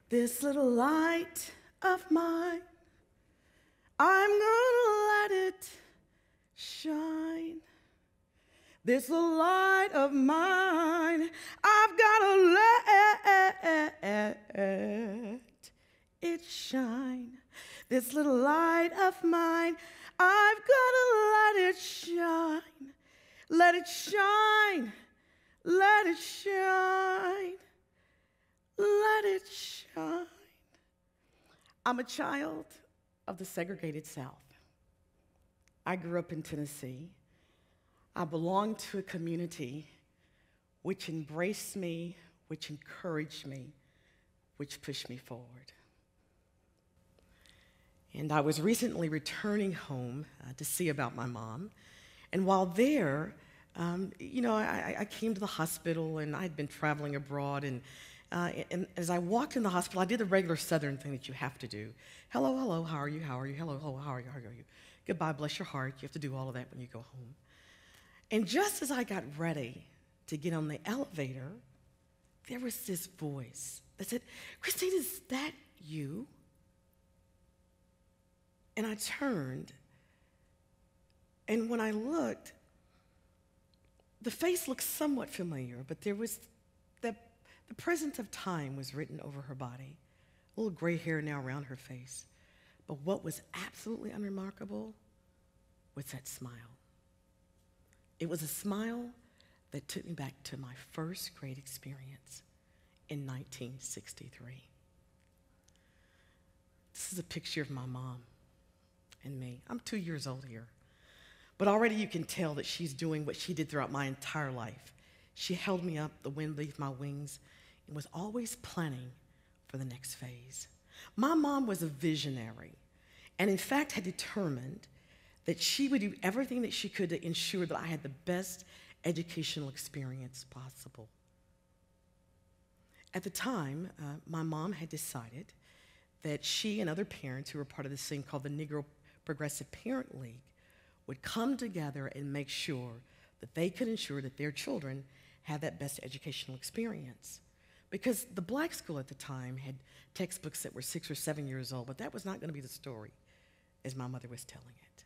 This little light of mine, I'm gonna let it shine. This little light of mine, I've gotta let it shine. This little light of mine, I've gotta let it shine. Let it shine. Let it shine. Let it shine. I'm a child of the segregated South. I grew up in Tennessee. I belong to a community which embraced me, which encouraged me, which pushed me forward. And I was recently returning home to see about my mom. And while there, I came to the hospital, and I had been traveling abroad. And as I walked in the hospital, I did the regular Southern thing that you have to do. Hello, hello, how are you? How are you? Hello, hello, how are you? How are you? Goodbye, bless your heart. You have to do all of that when you go home. And just as I got ready to get on the elevator, there was this voice that said, "Christine, is that you?" And I turned, and when I looked, the face looked somewhat familiar, but there was the presence of time was written over her body, a little gray hair now around her face. But what was absolutely unremarkable was that smile. It was a smile that took me back to my first grade experience in 1963. This is a picture of my mom and me. I'm 2 years old here. But already you can tell that she's doing what she did throughout my entire life. She held me up, the wind beneath my wings, and was always planning for the next phase. My mom was a visionary, and in fact had determined that she would do everything that she could to ensure that I had the best educational experience possible. At the time, my mom had decided that she and other parents who were part of this thing called the Negro Progressive Parent League would come together and make sure that they could ensure that their children had that best educational experience. Because the black school at the time had textbooks that were 6 or 7 years old, but that was not going to be the story as my mother was telling it.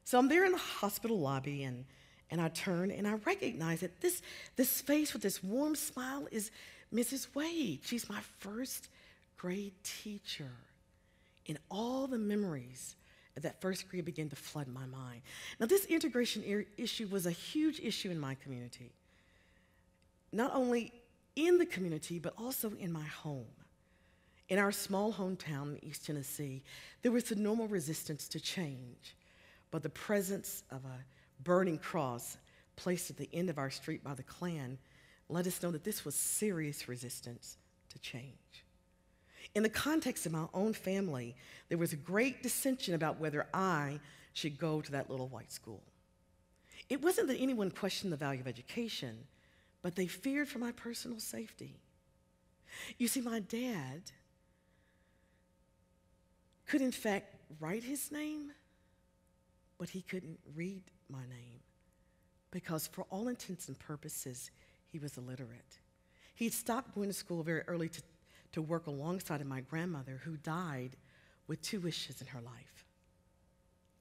So I'm there in the hospital lobby, and I turn and I recognize that this face with this warm smile is Mrs. Wade. She's my first grade teacher. And all the memories of that first grade began to flood my mind. Now, this integration issue was a huge issue in my community. Not only in the community, but also in my home. In our small hometown in East Tennessee, there was a normal resistance to change, but the presence of a burning cross placed at the end of our street by the Klan let us know that this was serious resistance to change. In the context of my own family, there was a great dissension about whether I should go to that little white school. It wasn't that anyone questioned the value of education, but they feared for my personal safety. You see, my dad could in fact write his name, but he couldn't read my name because for all intents and purposes, he was illiterate. He'd stopped going to school very early to work alongside of my grandmother, who died with 2 wishes in her life: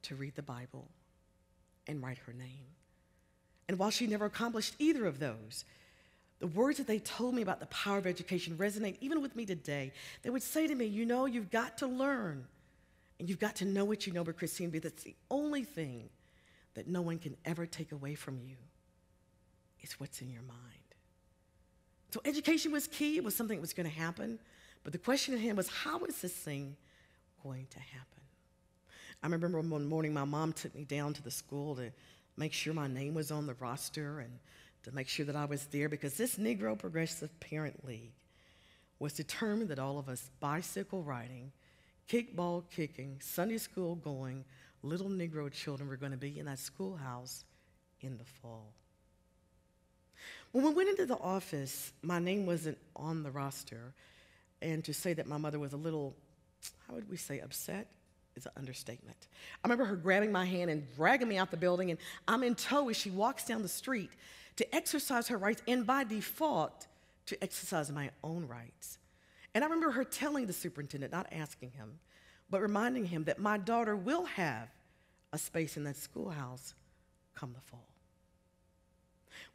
to read the Bible and write her name. And while she never accomplished either of those, the words that they told me about the power of education resonate even with me today. They would say to me, "You know, you've got to learn, and you've got to know what you know about Christine, because that's the only thing that no one can ever take away from you is what's in your mind." So education was key. It was something that was going to happen. But the question at hand was, how is this thing going to happen? I remember one morning my mom took me down to the school to make sure my name was on the roster and to make sure that I was there, because this Negro Progressive Parent League was determined that all of us bicycle riding, kickball kicking, Sunday school going, little Negro children were going to be in that schoolhouse in the fall. When we went into the office, my name wasn't on the roster, and to say that my mother was a little, how would we say, upset is an understatement. I remember her grabbing my hand and dragging me out the building, and I'm in tow as she walks down the street to exercise her rights, and by default, to exercise my own rights. And I remember her telling the superintendent, not asking him, but reminding him that my daughter will have a space in that schoolhouse come the fall.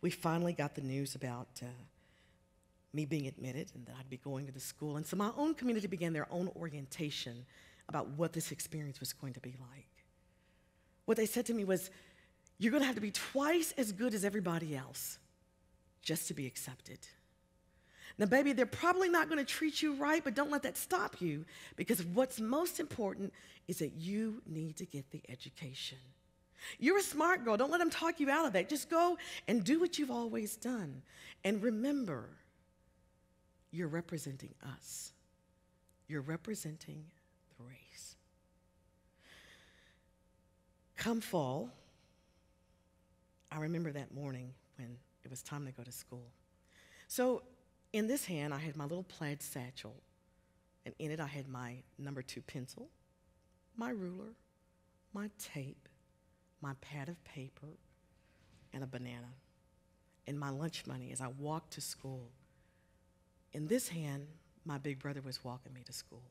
We finally got the news about me being admitted and that I'd be going to the school. And so my own community began their own orientation about what this experience was going to be like. What they said to me was, you're going to have to be twice as good as everybody else just to be accepted. Now, baby, they're probably not going to treat you right, but don't let that stop you, because what's most important is that you need to get the education. You're a smart girl. Don't let them talk you out of that. Just go and do what you've always done. And remember, you're representing us. You're representing the race. Come fall, I remember that morning when it was time to go to school. So in this hand, I had my little plaid satchel, and in it I had my number 2 pencil, my ruler, my tape, my pad of paper, and a banana, and my lunch money as I walked to school. In this hand, my big brother was walking me to school.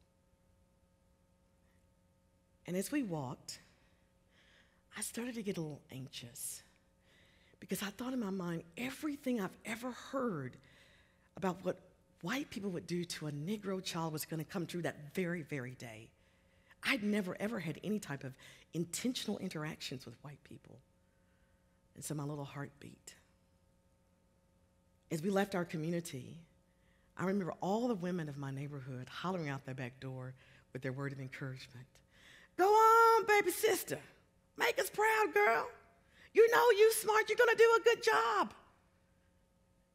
And as we walked, I started to get a little anxious because I thought in my mind, everything I've ever heard about what white people would do to a Negro child was going to come true that very, very day. I'd never, ever had any type of intentional interactions with white people. And so my little heart beat. As we left our community, I remember all the women of my neighborhood hollering out their back door with their word of encouragement. Go on, baby sister. Make us proud, girl. You know you smart. You're going to do a good job.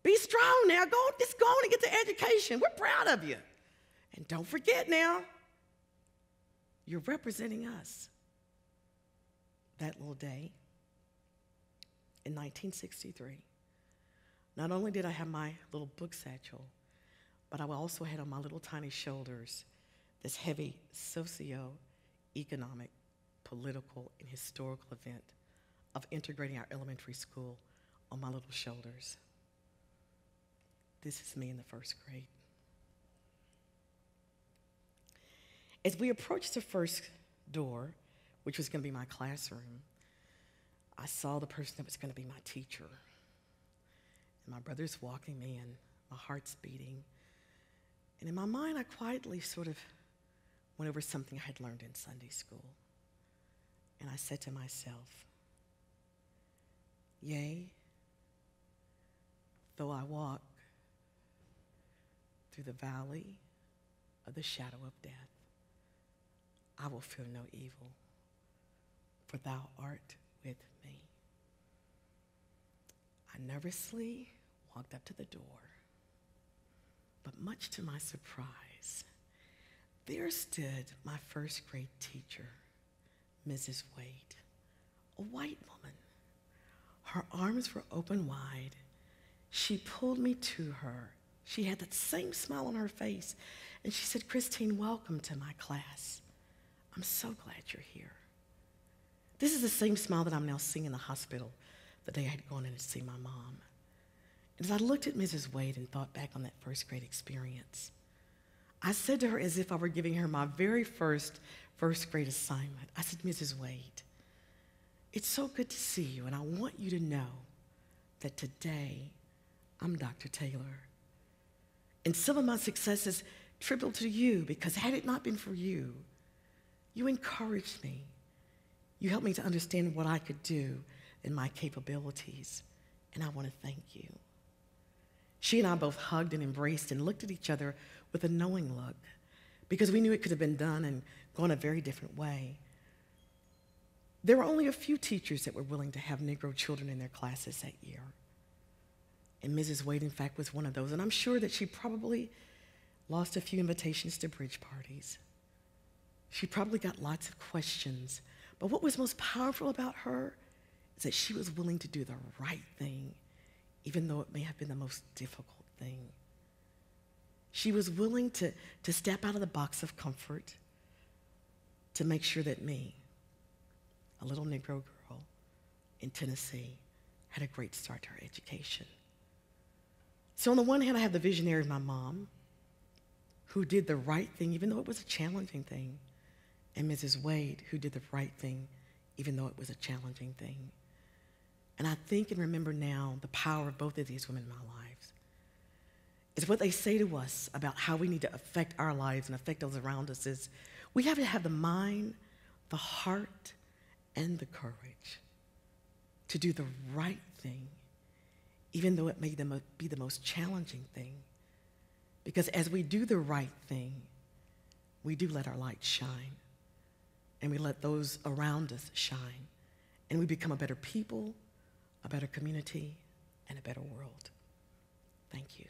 Be strong now. Just go on and get the education. We're proud of you. And don't forget now, you're representing us. That little day in 1963, not only did I have my little book satchel, but I also had on my little tiny shoulders this heavy socio-economic, political, and historical event of integrating our elementary school on my little shoulders. This is me in the first grade. As we approached the first door, which was going to be my classroom, I saw the person that was going to be my teacher. And my brother's walking me, and my heart's beating. And in my mind, I quietly sort of went over something I had learned in Sunday school. And I said to myself, yea, though I walk through the valley of the shadow of death, I will fear no evil, for thou art with me. I nervously walked up to the door, but much to my surprise, there stood my first grade teacher, Mrs. Wade, a white woman. Her arms were open wide. She pulled me to her. She had that same smile on her face, and she said, Christine, welcome to my class. I'm so glad you're here. This is the same smile that I'm now seeing in the hospital the day I had gone in to see my mom. And as I looked at Mrs. Wade and thought back on that first grade experience, I said to her as if I were giving her my very first grade assignment, I said, Mrs. Wade, it's so good to see you, and I want you to know that today I'm Dr. Taylor. And some of my successes tripled to you, because had it not been for you, you encouraged me. You helped me to understand what I could do and my capabilities, and I want to thank you. She and I both hugged and embraced and looked at each other with a knowing look, because we knew it could have been done and gone a very different way. There were only a few teachers that were willing to have Negro children in their classes that year. And Mrs. Wade, in fact, was one of those. And I'm sure that she probably lost a few invitations to bridge parties. She probably got lots of questions. But what was most powerful about her is that she was willing to do the right thing, even though it may have been the most difficult thing. She was willing to step out of the box of comfort to make sure that me, a little Negro girl in Tennessee, had a great start to her education. So on the one hand, I have the visionary of my mom, who did the right thing, even though it was a challenging thing, and Mrs. Wade, who did the right thing, even though it was a challenging thing. And I think and remember now the power of both of these women in my lives. It's what they say to us about how we need to affect our lives and affect those around us is we have to have the mind, the heart, and the courage to do the right thing, even though it may be the most challenging thing. Because as we do the right thing, we do let our light shine, and we let those around us shine, and we become a better people, a better community, and a better world. Thank you.